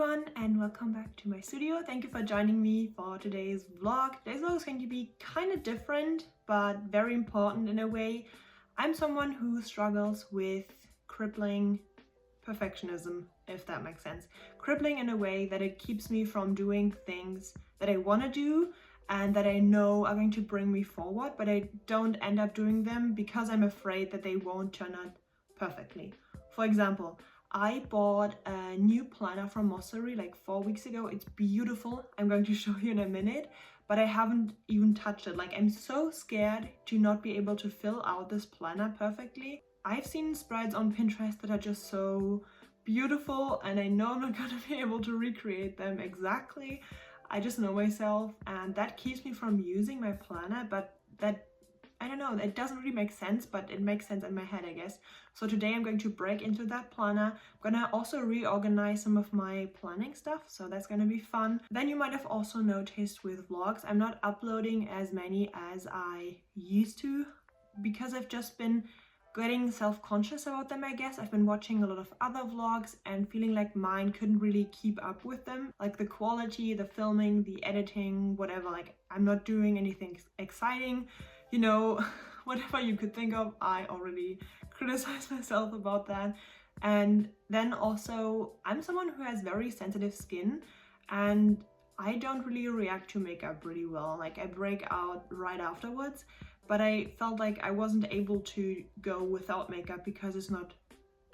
everyone and welcome back to my studio. Thank you for joining me for today's vlog. Today's vlog is going to be kind of different but very important in a way. I'm someone who struggles with crippling perfectionism, if that makes sense. Crippling in a way that it keeps me from doing things that I want to do and that I know are going to bring me forward, but I don't end up doing them because I'm afraid that they won't turn out perfectly. For example, I bought a new planner from Mosseri like 4 weeks ago. It's beautiful. I'm going to show you in a minute, but I haven't even touched it. Like, I'm so scared to not be able to fill out this planner perfectly. I've seen spreads on Pinterest that are just so beautiful and I know I'm not going to be able to recreate them exactly. I just know myself and that keeps me from using my planner, but that, I don't know, it doesn't really make sense, but it makes sense in my head, I guess. So today I'm going to break into that planner. I'm gonna also reorganize some of my planning stuff, so that's gonna be fun. Then you might have also noticed with vlogs, I'm not uploading as many as I used to because I've just been getting self-conscious about them, I guess. I've been watching a lot of other vlogs and feeling like mine couldn't really keep up with them. Like the quality, the filming, the editing, whatever, like I'm not doing anything exciting. You know, whatever you could think of, I already criticized myself about that. And then also, I'm someone who has very sensitive skin and I don't really react to makeup really well. Like I break out right afterwards, but I felt like I wasn't able to go without makeup because it's not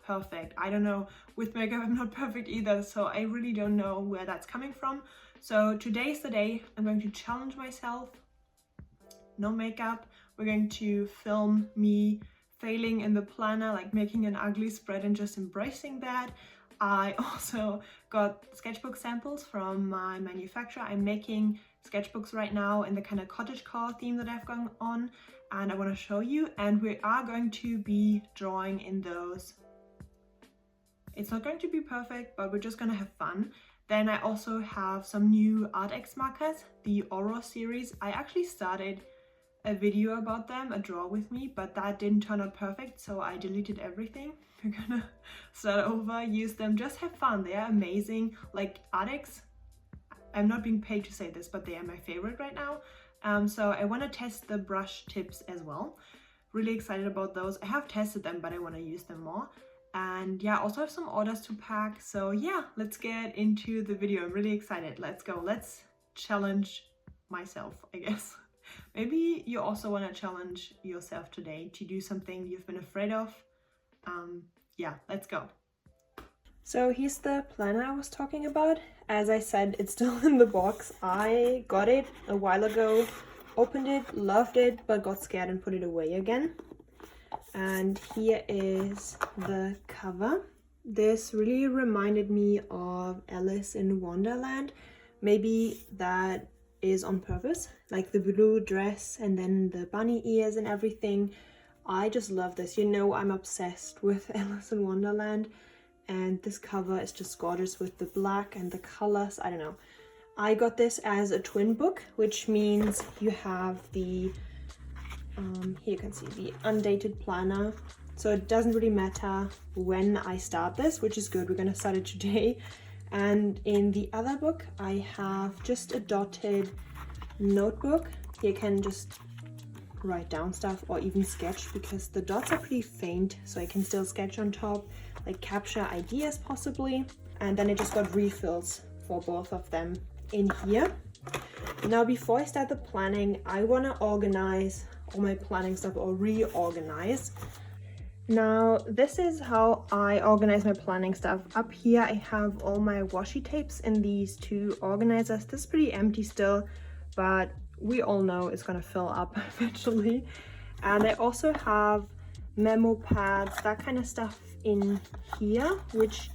perfect. I don't know, with makeup I'm not perfect either, so I really don't know where that's coming from. So today's the day I'm going to challenge myself. No makeup. We're going to film me failing in the planner, like making an ugly spread and just embracing that. I also got sketchbook samples from my manufacturer. I'm making sketchbooks right now in the kind of cottagecore theme that I've gone on and I want to show you, and we are going to be drawing in those. It's not going to be perfect, but we're just gonna have fun. Then I also have some new Arrtx markers, the OROS series. I actually started a video about them, a draw with me, but that didn't turn out perfect, so I deleted everything. We're gonna start over, use them, just have fun. They are amazing. Like Arrtx, I'm not being paid to say this, but they are my favorite right now. So I want to test the brush tips as well. Really excited about those. I have tested them, but I want to use them more. And yeah, also have some orders to pack. So yeah, let's get into the video. I'm really excited. Let's go. Let's challenge myself, I guess. Maybe you also want to challenge yourself today to do something you've been afraid of. Yeah, let's go. So here's the planner I was talking about. As I said, it's still in the box. I got it a while ago, opened it, loved it, but got scared and put it away again. And here is the cover. This really reminded me of Alice in Wonderland. Maybe that is on purpose, like the blue dress and then the bunny ears and everything. I just love this. You know, I'm obsessed with Alice in Wonderland, and this cover is just gorgeous with the black and the colors. I don't know. I got this as a twin book, which means you have the here you can see the undated planner, so it doesn't really matter when I start this, which is good. We're gonna start it today. And in the other book I have just a dotted notebook. You can just write down stuff or even sketch because the dots are pretty faint, so I can still sketch on top, like capture ideas possibly. And then I just got refills for both of them in here. Now before I start the planning, I want to organize all my planning stuff or reorganize. Now this is how I organize my planning stuff. Up here I have all my washi tapes in these two organizers. This is pretty empty still, but we all know it's gonna fill up eventually. And I also have memo pads, that kind of stuff in here, which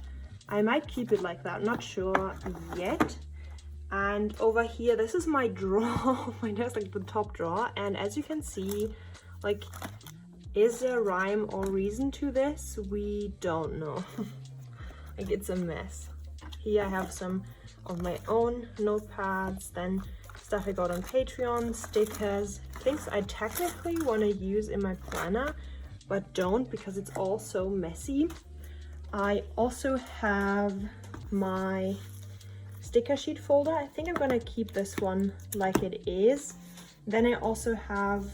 I might keep it like that, not sure yet. And over here, this is my drawer, my desk, like the top drawer. And as you can see, like, is there rhyme or reason to this? We don't know. Like, it's a mess. Here I have some of my own notepads, then stuff I got on Patreon, stickers, things I technically want to use in my planner, but don't because it's all so messy. I also have my sticker sheet folder. I think I'm gonna keep this one like it is. Then I also have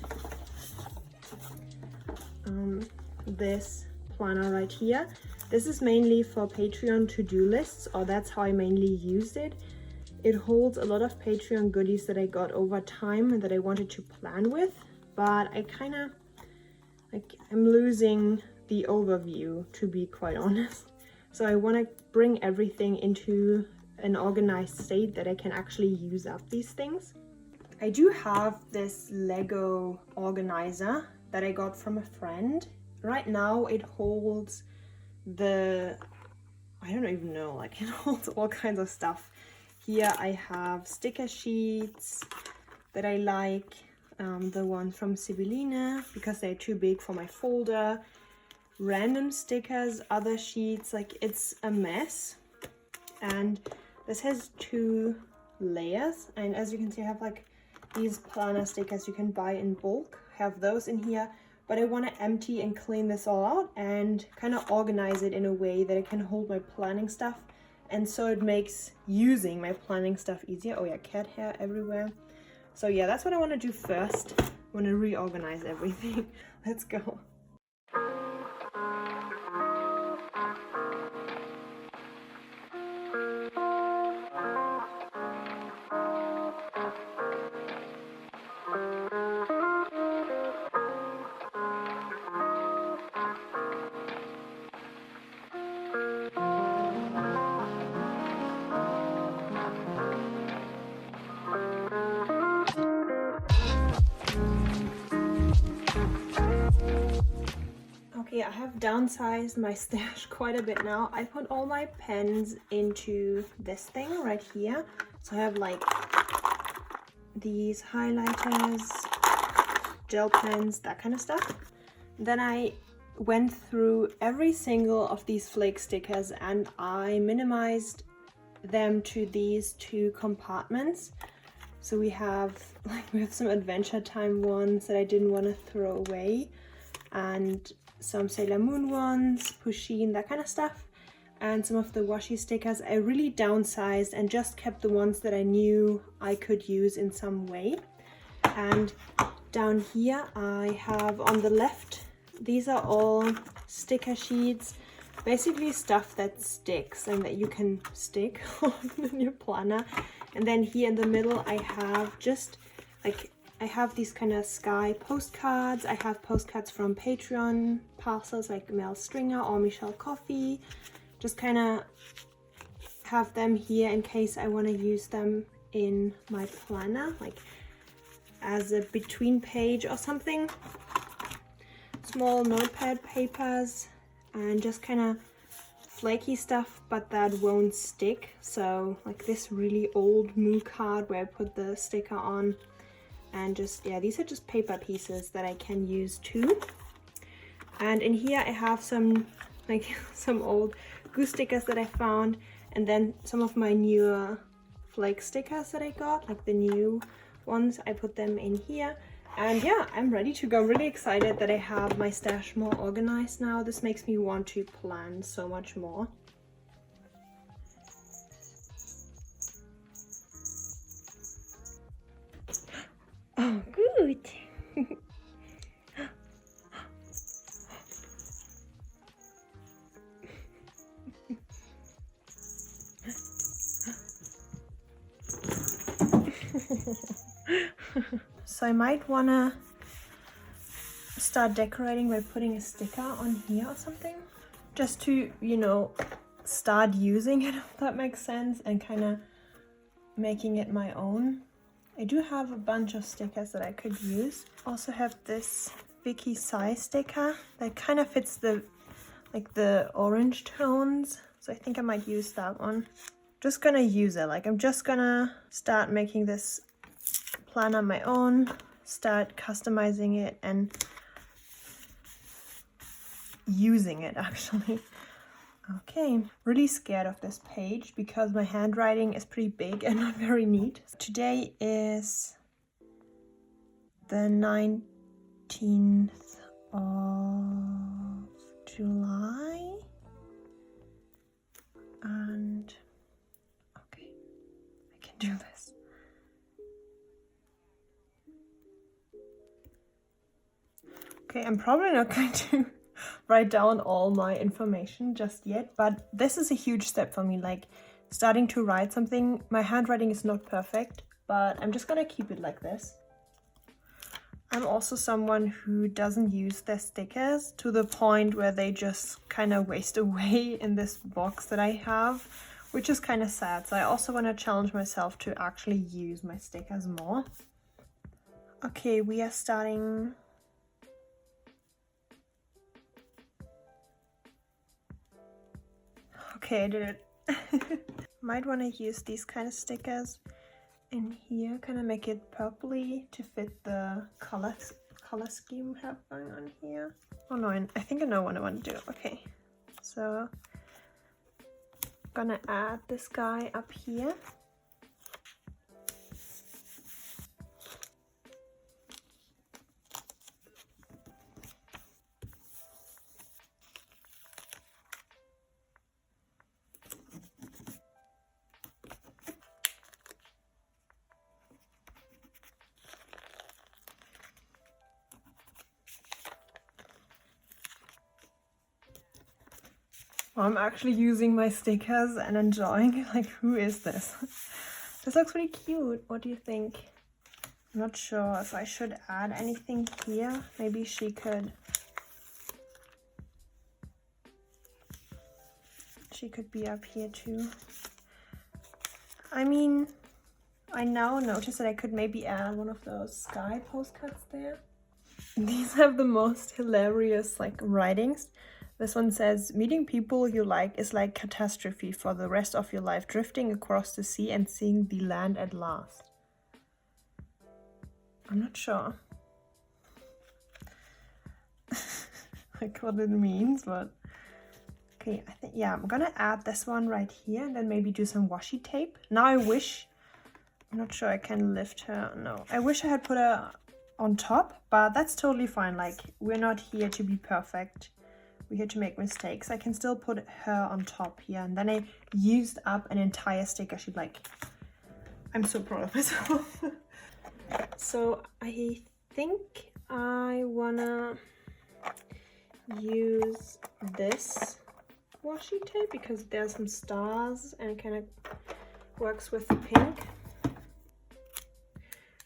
this planner right here. This is mainly for Patreon to-do lists, or that's how I mainly used it. It holds a lot of Patreon goodies that I got over time and that I wanted to plan with, but I kind of I'm losing the overview, to be quite honest. So I want to bring everything into an organized state that I can actually use up these things. I do have this Lego organizer that I got from a friend. Right now it holds I don't even know, like it holds all kinds of stuff. Here I have sticker sheets that I like, the ones from Sibylline because they're too big for my folder, random stickers, other sheets, like it's a mess. And this has 2 layers, and as you can see I have like these planner stickers you can buy in bulk, have those in here, but I want to empty and clean this all out and kind of organize it in a way that I can hold my planning stuff, and so it makes using my planning stuff easier. Oh yeah, cat hair everywhere. So yeah, that's what I want to do first. I want to reorganize everything. Let's go. Okay, I have downsized my stash quite a bit now. I put all my pens into this thing right here. So I have like these highlighters, gel pens, that kind of stuff. Then I went through every single of these flake stickers and I minimized them to these 2 compartments. So we have some Adventure Time ones that I didn't want to throw away, and some Sailor Moon ones, Pusheen, that kind of stuff, and some of the washi stickers. I really downsized and just kept the ones that I knew I could use in some way. And down here I have on the left, these are all sticker sheets, basically stuff that sticks and that you can stick on in your planner. And then here in the middle I have just like, I have these kind of sky postcards. I have postcards from Patreon parcels like Mel Stringer or Michelle Coffee. Just kind of have them here in case I want to use them in my planner, like as a between page or something. Small notepad papers and just kind of flaky stuff, but that won't stick. So like this really old Moo card where I put the sticker on. And just, yeah, these are just paper pieces that I can use too. And in here I have some old goose stickers that I found, and then some of my newer flake stickers that I got, like the new ones. I put them in here. And yeah, I'm ready to go. I'm really excited that I have my stash more organized now. This makes me want to plan so much more. Oh, good. So I might wanna start decorating by putting a sticker on here or something, just to, you know, start using it, if that makes sense, and kind of making it my own. I do have a bunch of stickers that I could use. Also have this Vicky Sai sticker that kind of fits the orange tones, so I think I might use that one. Just gonna use it, like I'm just gonna start making this planner my own, start customizing it and using it actually. Okay, really scared of this page because my handwriting is pretty big and not very neat. Today is the 19th of July, and okay, do this. Okay, I'm probably not going to write down all my information just yet, but this is a huge step for me, like starting to write something. My handwriting is not perfect, but I'm just gonna keep it like this. I'm also someone who doesn't use their stickers to the point where they just kind of waste away in this box that I have, which is kind of sad. So I also want to challenge myself to actually use my stickers more. Okay, we are starting. Okay, I did it. Might want to use these kind of stickers in here, kind of make it purpley to fit the color scheme we have going on here. Oh no, I think I know what I want to do. Okay, so I'm gonna add this guy up here. I'm actually using my stickers and enjoying it. Like, who is this? This looks really cute. What do you think? I'm not sure if I should add anything here. Maybe she could be up here too. I mean, I now notice that I could maybe add one of those sky postcards there. These have the most hilarious like writings. This one says, meeting people you like is like catastrophe for the rest of your life, drifting across the sea and seeing the land at last. I'm not sure like what it means, but okay, I think, yeah, I'm gonna add this one right here and then maybe do some washi tape. Now I wish, I'm not sure I can lift her, no. I wish I had put her on top, but that's totally fine. Like, we're not here to be perfect. We're here to make mistakes. I can still put her on top here, and then I used up an entire sticker sheet. Like, I'm so proud of myself. So I think I wanna use this washi tape because there's some stars and it kind of works with the pink.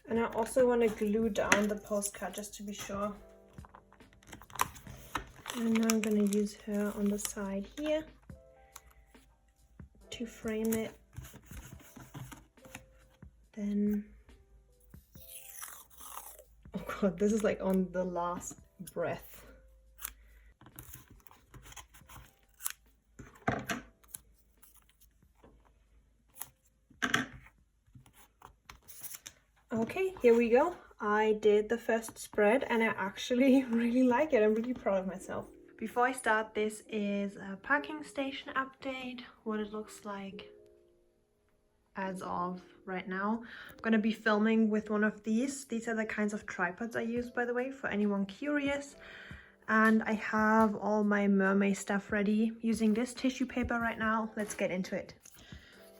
And I also want to glue down the postcard just to be sure. And now I'm going to use her on the side here to frame it. Then, oh god, this is like on the last breath. Okay, here we go. I did the first spread and I actually really like it. I'm really proud of myself. Before I start, this is a parking station update, what it looks like as of right now. I'm gonna be filming with one of these. These are the kinds of tripods I use, by the way, for anyone curious. And I have all my mermaid stuff ready using this tissue paper right now. Let's get into it.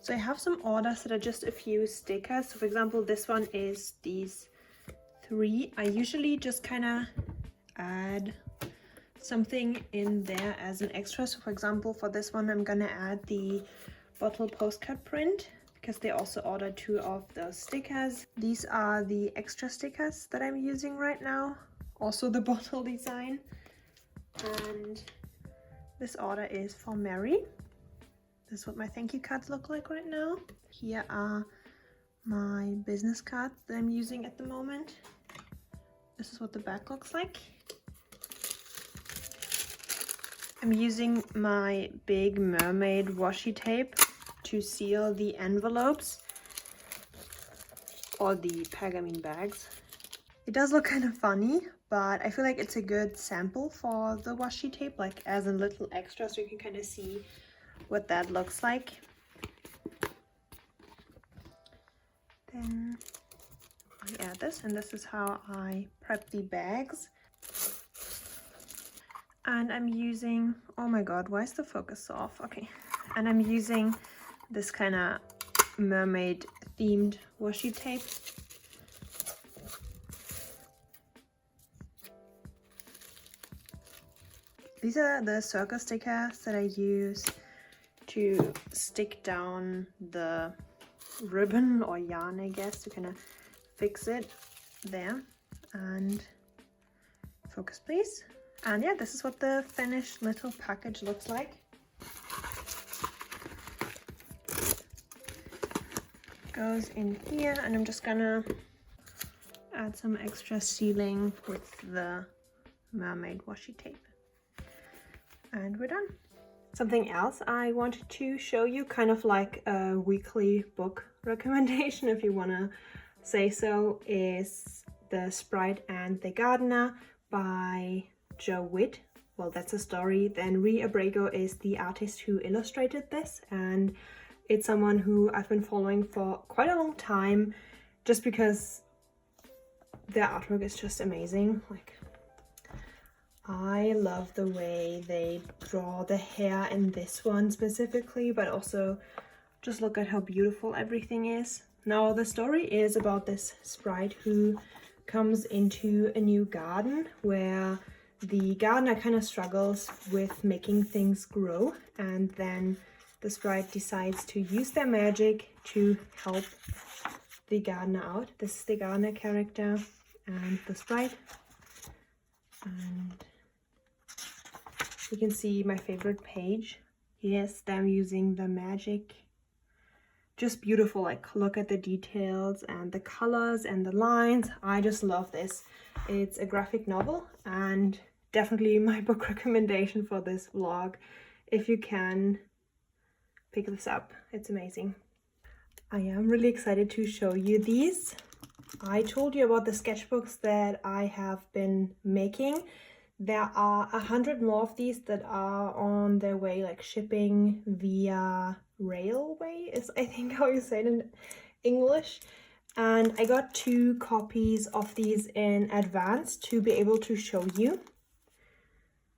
So I have some orders that are just a few stickers. So for example, this one is these 3. I usually just kind of add something in there as an extra. So for example, for this one, I'm gonna add the bottle postcard print because they also ordered 2 of those stickers. These are the extra stickers that I'm using right now. Also the bottle design. And this order is for Mary. This is what my thank you cards look like right now. Here are my business cards that I'm using at the moment. This is what the back looks like. I'm using my big mermaid washi tape to seal the envelopes or the pergamene bags. It does look kind of funny, but I feel like it's a good sample for the washi tape, like as a little extra, so you can kind of see what that looks like. Then I add this, and this is how I prep the bags. And I'm using, oh my god, why is the focus so off? Okay, and I'm using this kind of mermaid themed washi tape. These are the circle stickers that I use to stick down the ribbon or yarn, I guess, to kind of fix it there. And focus please. And yeah, this is what the finished little package looks like. Goes in here, and I'm just gonna add some extra sealing with the mermaid washi tape. And we're done. Something else I wanted to show you, kind of like a weekly book recommendation, if you want to say so, is The Sprite and the Gardener by Joe Witt. Well, that's a story. Then Rhea Abrego is the artist who illustrated this, and it's someone who I've been following for quite a long time, just because their artwork is just amazing. Like, I love the way they draw the hair in this one specifically, but also just look at how beautiful everything is. Now, the story is about this sprite who comes into a new garden where the gardener kind of struggles with making things grow, and then the sprite decides to use their magic to help the gardener out. This is the gardener character and the sprite. And you can see my favorite page. Yes, them using the magic. Just beautiful, like look at the details and the colors and the lines. I just love this. It's a graphic novel and definitely my book recommendation for this vlog. If you can, pick this up. It's amazing. I am really excited to show you these. I told you about the sketchbooks that I have been making. There are 100 more of these that are on their way, like shipping via railway is I think how you say it in English. And I got 2 copies of these in advance to be able to show you.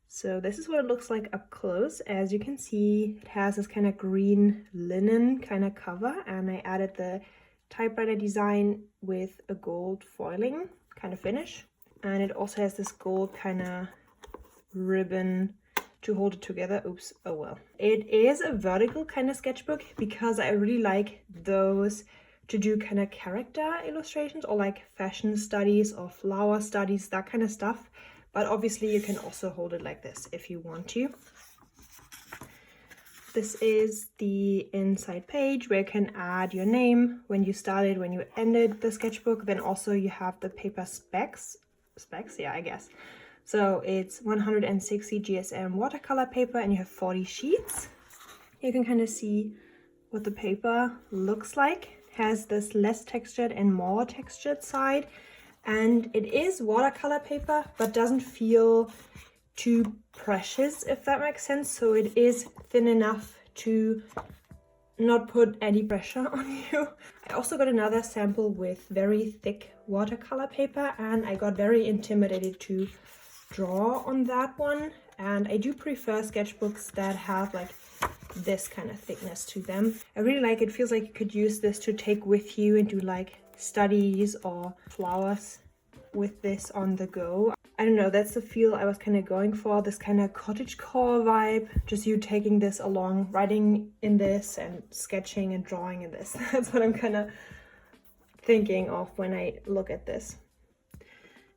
So this is what it looks like up close. As you can see, it has this kind of green linen kind of cover, and I added the typewriter design with a gold foiling kind of finish. And it also has this gold kind of ribbon to hold it together. Oops, oh well. It is a vertical kind of sketchbook because I really like those to do kind of character illustrations or like fashion studies or flower studies, that kind of stuff. But obviously you can also hold it like this if you want to. This is the inside page where you can add your name, when you started, when you ended the sketchbook. Then also you have the paper specs, yeah, I guess. So it's 160 GSM watercolor paper and you have 40 sheets. You can kind of see what the paper looks like. It has this less textured and more textured side. And it is watercolor paper, but doesn't feel too precious, if that makes sense. So it is thin enough to not put any pressure on you. I also got another sample with very thick watercolor paper, and I got very intimidated to draw on that one. And I do prefer sketchbooks that have like this kind of thickness to them. I really like it. Feels like you could use this to take with you and do like studies or flowers with this on the go. I don't know, that's the feel I was kind of going for, this kind of cottagecore vibe, just you taking this along, writing in this and sketching and drawing in this. That's what I'm kind of thinking of when I look at this.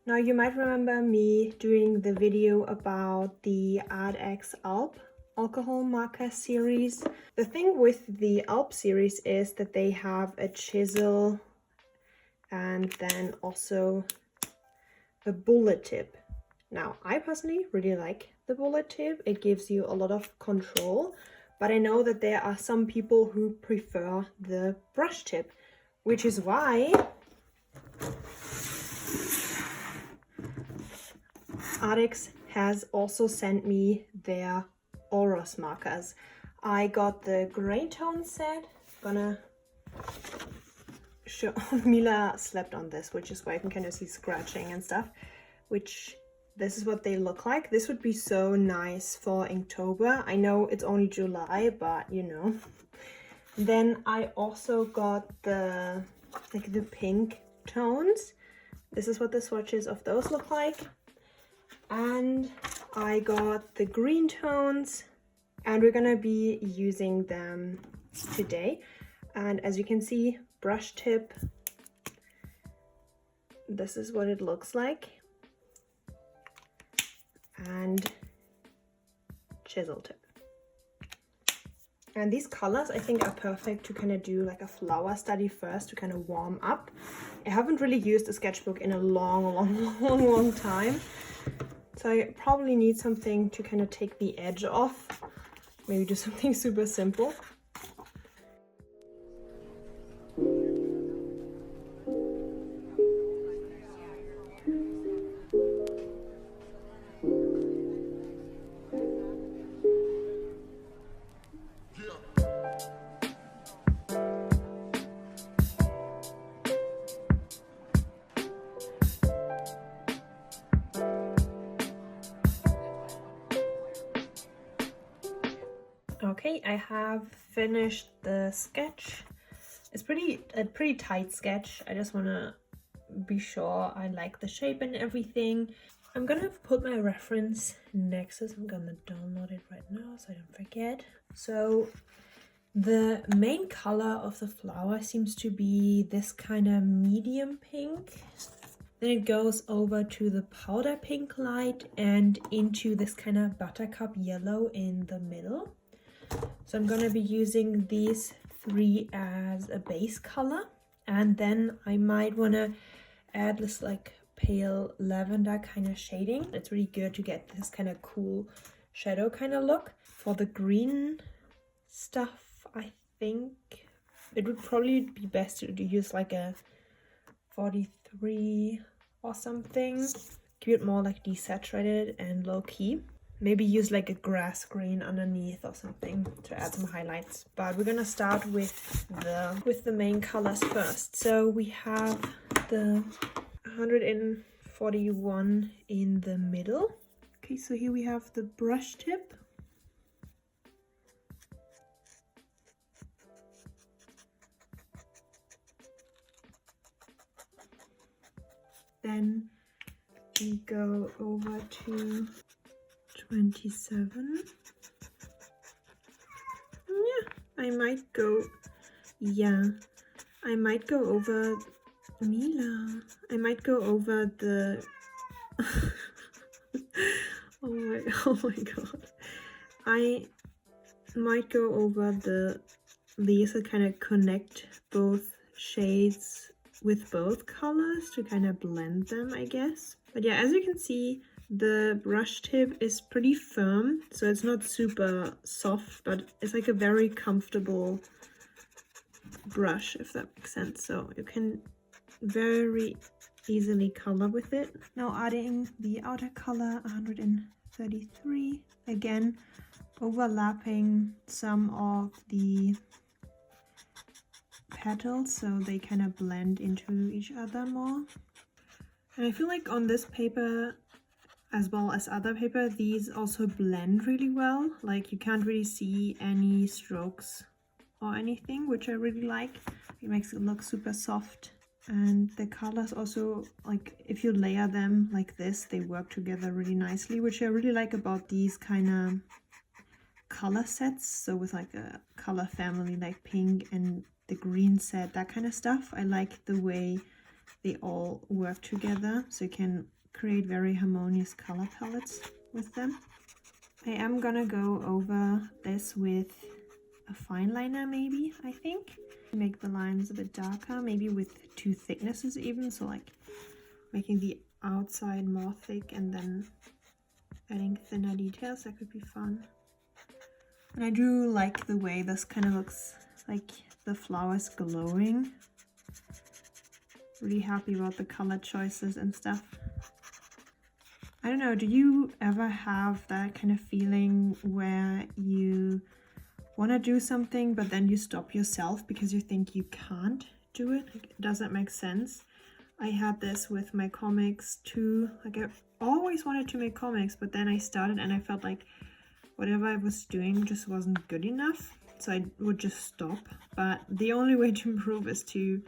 Now you might remember me doing the video about the Arrtx alcohol marker series. The thing with the Alp series is that they have a chisel and then also a bullet tip. Now, I personally really like the bullet tip. It gives you a lot of control, but I know that there are some people who prefer the brush tip, which is why Arrtx has also sent me their Oros markers. I got the gray tone set. Gonna show Mila slept on this, which is why I can kind of see scratching and stuff, which this is what they look like. This would be so nice for Inktober. I know it's only July, but you know. Then I also got the pink tones. This is what the swatches of those look like. And I got the green tones, and we're gonna be using them today. And as you can see, brush tip, this is what it looks like, and chisel tip. And these colors I think are perfect to kind of do like a flower study first, to kind of warm up. I haven't really used a sketchbook in a long time, so I probably need something to kind of take the edge off. Maybe do something super simple. Okay, I have finished the sketch. It's a pretty tight sketch. I just want to be sure I like the shape and everything. I'm gonna put my reference next to this. I'm gonna download it right now so I don't forget. So the main color of the flower seems to be this kind of medium pink. Then it goes over to the powder pink light and into this kind of buttercup yellow in the middle. So I'm gonna be using these three as a base color, and then I might wanna add this like pale lavender kind of shading. It's really good to get this kind of cool shadow kind of look. For the green stuff, I think it would probably be best to use like a 43 or something. Keep it more like desaturated and low key. Maybe use like a grass green underneath or something to add some highlights. But we're gonna start with the main colors first. So we have the 141 in the middle. Okay, so here we have the brush tip. Then we go over to 27. I might go over Mila. I might go over the oh my god. I might go over these that kind of connect both shades with both colors to kind of blend them, I guess. But yeah, as you can see, the brush tip is pretty firm, so it's not super soft, but it's like a very comfortable brush, if that makes sense. So you can very easily color with it. Now adding the outer color, 133. Again, overlapping some of the petals so they kind of blend into each other more. And I feel like on this paper, as well as other paper, these also blend really well. Like you can't really see any strokes or anything, which I really like. It makes it look super soft. And the colors also, like if you layer them like this, they work together really nicely, which I really like about these kind of color sets. So with like a color family like pink and the green set, that kind of stuff. I like the way they all work together, so you can create very harmonious color palettes with them. I am gonna go over this with a fine liner, maybe, I think. Make the lines a bit darker, maybe with two thicknesses even, so like making the outside more thick and then adding thinner details. That could be fun. And I do like the way this kind of looks like the flowers glowing. Really happy about the color choices and stuff. I don't know, do you ever have that kind of feeling where you want to do something but then you stop yourself because you think you can't do it? Like, does that make sense? I had this with my comics too. Like I always wanted to make comics, but then I started and I felt like whatever I was doing just wasn't good enough. so I would just stop. But the only way to improve is to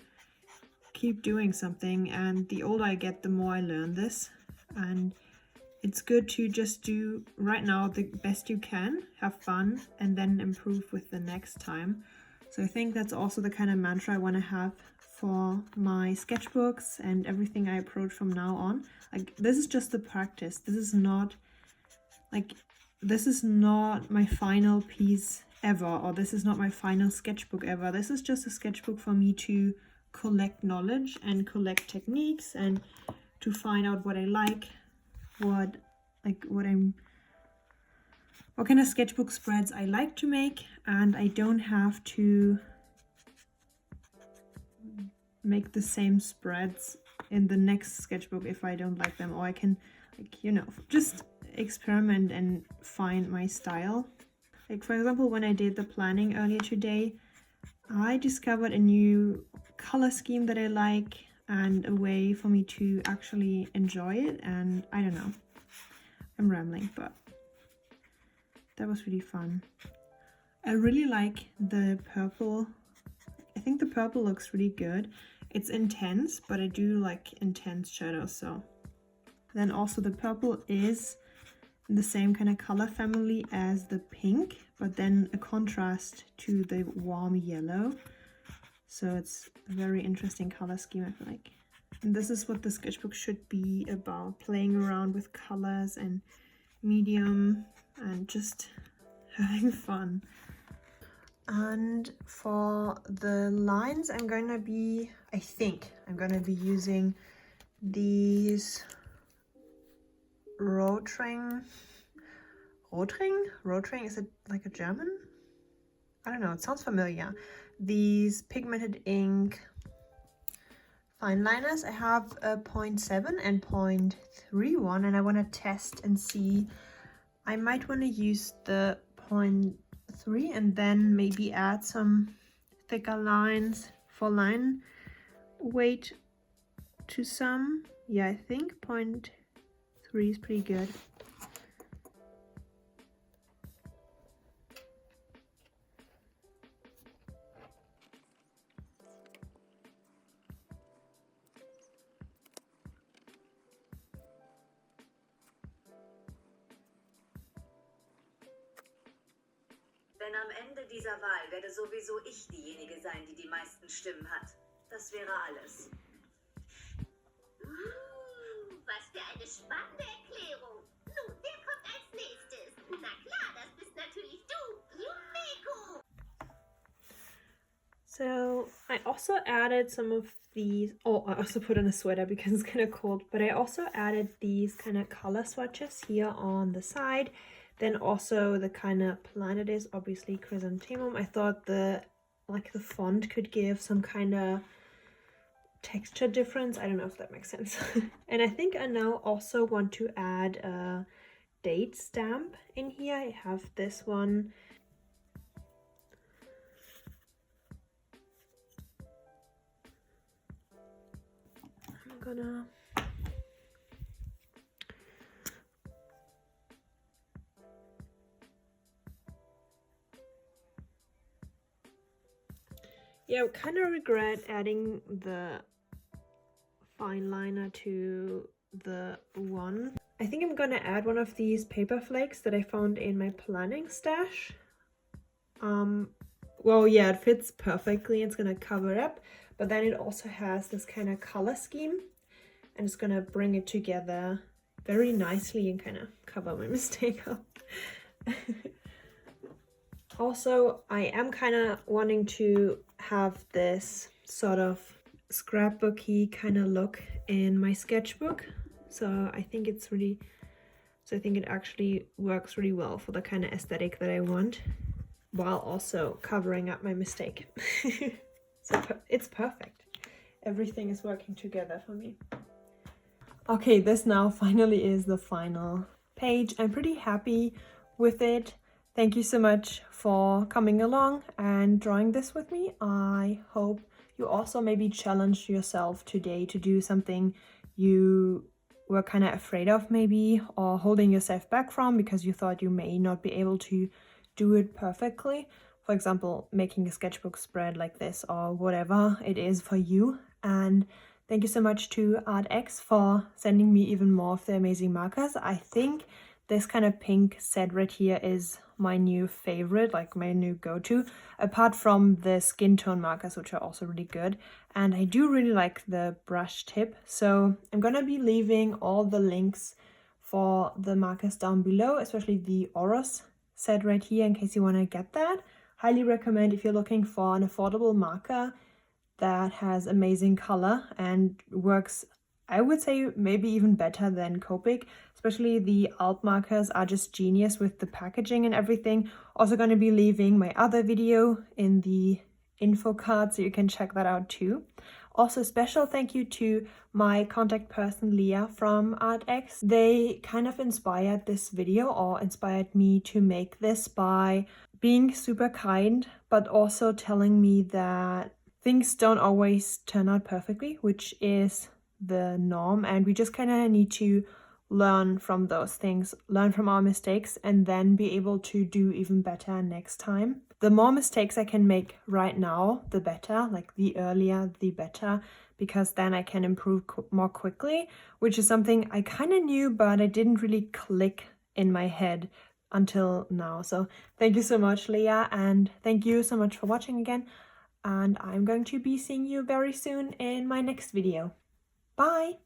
keep doing something, and the older I get, the more I learn this. And it's good to just do right now the best you can, have fun, and then improve with the next time. So I think that's also the kind of mantra I want to have for my sketchbooks and everything I approach from now on. Like, this is just the practice. This is not my final piece ever, or this is not my final sketchbook ever. This is just a sketchbook for me to collect knowledge and collect techniques and to find out what I like, what kind of sketchbook spreads I like to make, and I don't have to make the same spreads in the next sketchbook if I don't like them, or I can, like, you know, just experiment and find my style. Like, for example, when I did the planning earlier today, I discovered a new color scheme that I like and a way for me to actually enjoy it. And I don't know, I'm rambling, but that was really fun. I really like the purple. I think the purple looks really good. It's intense, but I do like intense shadows. So then also the purple is the same kind of color family as the pink, but then a contrast to the warm yellow. So it's a very interesting color scheme, I feel like. And this is what the sketchbook should be about, playing around with colors and medium and just having fun. And for the lines, I think I'm gonna be using these Rotring, is it like a German? I don't know, it sounds familiar. These pigmented ink fine liners. I have a 0.7 and 0.31, and I want to test and see. I might want to use the 0.3 and then maybe add some thicker lines for line weight to some. Yeah, I think 0.3 is pretty good. Denn am Ende dieser Wahl werde sowieso ich diejenige sein, die die meisten Stimmen hat. Das wäre alles. Was für eine spannende Erklärung. Nun, wer kommt als nächstes? Na klar, das bist natürlich du, Yumeko. So I also added some of these. Oh, I also put on a sweater because it's kind of cold, but I also added these kind of color swatches here on the side. Then also the kind of planet is obviously chrysanthemum. I thought the font could give some kind of texture difference. I don't know if that makes sense. And I think I now also want to add a date stamp in here. I have this one. I'm gonna I kind of regret adding the fine liner to the one. I think I'm gonna add one of these paper flakes that I found in my planning stash. Well, yeah, it fits perfectly. It's gonna cover it up, but then it also has this kind of color scheme, and it's gonna bring it together very nicely and kind of cover my mistake up. Also, I am kind of wanting to have this sort of scrapbooky kind of look in my sketchbook. So I think it actually works really well for the kind of aesthetic that I want, while also covering up my mistake. So it's perfect. Everything is working together for me. Okay, this now finally is the final page. I'm pretty happy with it. Thank you so much for coming along and drawing this with me. I hope you also maybe challenged yourself today to do something you were kind of afraid of maybe, or holding yourself back from because you thought you may not be able to do it perfectly. for example, making a sketchbook spread like this or whatever it is for you. And thank you so much to Arrtx for sending me even more of the amazing markers. I think this kind of pink set right here is my new favorite, like my new go-to, apart from the skin tone markers, which are also really good. And I do really like the brush tip. So I'm gonna be leaving all the links for the markers down below, especially the OROS set right here in case you want to get that. Highly recommend if you're looking for an affordable marker that has amazing color and works, I would say, maybe even better than Copic. Especially the alt markers are just genius with the packaging and everything. Also going to be leaving my other video in the info card so you can check that out too. Also, special thank you to my contact person Leah from Arrtx. They kind of inspired this video, or inspired me to make this, by being super kind, but also telling me that things don't always turn out perfectly, which is the norm, and we just kind of need to learn from those things, learn from our mistakes, and then be able to do even better next time. The more mistakes I can make right now, the better, like the earlier, the better, because then I can improve more quickly, which is something I kind of knew, but it didn't really click in my head until now. So thank you so much, Leah, and thank you so much for watching again. And I'm going to be seeing you very soon in my next video. Bye!